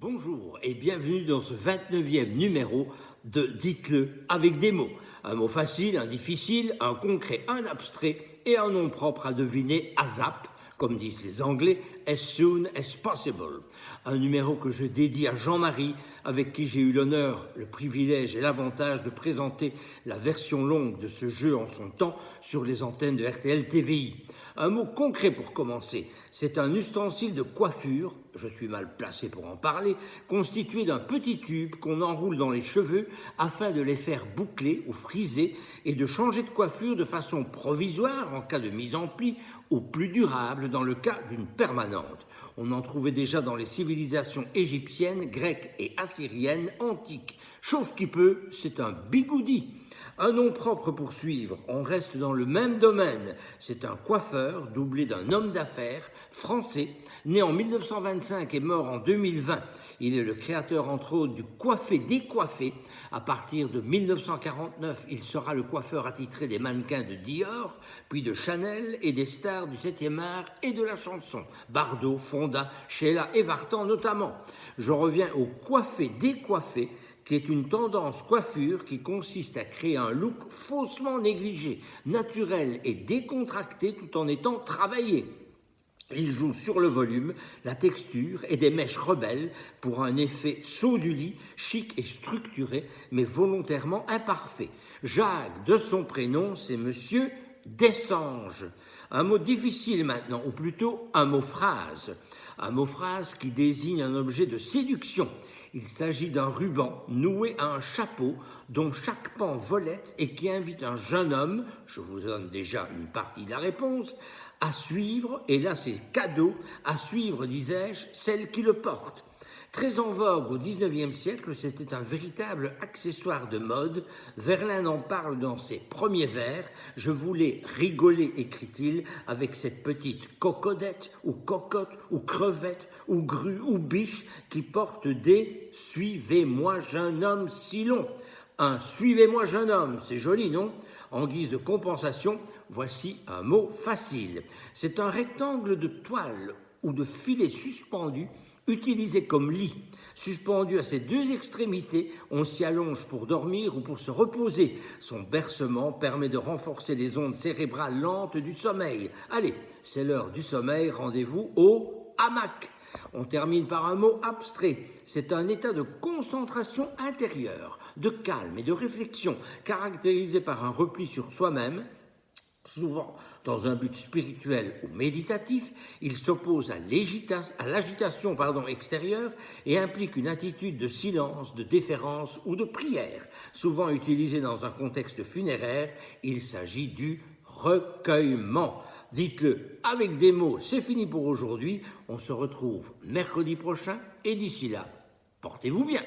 Bonjour et bienvenue dans ce 29e numéro de Dites-le avec des mots. Un mot facile, un difficile, un concret, un abstrait et un nom propre à deviner ASAP, comme disent les Anglais, as soon as possible. Un numéro que je dédie à Jean-Marie, avec qui j'ai eu l'honneur, le privilège et l'avantage de présenter la version longue de ce jeu en son temps sur les antennes de RTL TVI. Un mot concret pour commencer, c'est un ustensile de coiffure, je suis mal placé pour en parler, constitué d'un petit tube qu'on enroule dans les cheveux afin de les faire boucler ou friser et de changer de coiffure de façon provisoire en cas de mise en pli ou plus durable dans le cas d'une permanente. On en trouvait déjà dans les civilisations égyptiennes, grecques et assyriennes antiques. Chauffe qui peut, c'est un bigoudi. Un nom propre pour suivre, on reste dans le même domaine. C'est un coiffeur doublé d'un homme d'affaires français, né en 1925 et mort en 2020. Il est le créateur entre autres du coiffé-décoiffé. À partir de 1949, il sera le coiffeur attitré des mannequins de Dior, puis de Chanel et des stars du 7e art et de la chanson. Bardot, Fonda, Sheila et Vartan notamment. Je reviens au coiffé-décoiffé, qui est une tendance coiffure qui consiste à créer un look faussement négligé, naturel et décontracté tout en étant travaillé. Il joue sur le volume, la texture et des mèches rebelles pour un effet saut du lit, chic et structuré, mais volontairement imparfait. Jacques, de son prénom, c'est Monsieur Dessanges. Un mot difficile maintenant, ou plutôt un mot-phrase. Un mot-phrase qui désigne un objet de séduction. Il s'agit d'un ruban noué à un chapeau dont chaque pan volette et qui invite un jeune homme, je vous donne déjà une partie de la réponse, à suivre, et là c'est cadeau, à suivre, disais-je, celle qui le porte. Très en vogue au XIXe siècle, c'était un véritable accessoire de mode. Verlaine en parle dans ses premiers vers. Je voulais rigoler, écrit-il, avec cette petite cocodette ou cocotte ou crevette ou grue ou biche qui porte des « Suivez-moi, jeune homme si long ». Un « Suivez-moi, jeune homme », c'est joli, non ? En guise de compensation, voici un mot facile. C'est un rectangle de toile ou de filet suspendu utilisé comme lit. Suspendu à ses deux extrémités, on s'y allonge pour dormir ou pour se reposer. Son bercement permet de renforcer les ondes cérébrales lentes du sommeil. Allez, c'est l'heure du sommeil, rendez-vous au hamac. On termine par un mot abstrait. C'est un état de concentration intérieure, de calme et de réflexion, caractérisé par un repli sur soi-même. Souvent, dans un but spirituel ou méditatif, il s'oppose à l'agitation extérieure et implique une attitude de silence, de déférence ou de prière. Souvent utilisé dans un contexte funéraire, il s'agit du recueillement. Dites-le avec des mots, c'est fini pour aujourd'hui. On se retrouve mercredi prochain et d'ici là, portez-vous bien.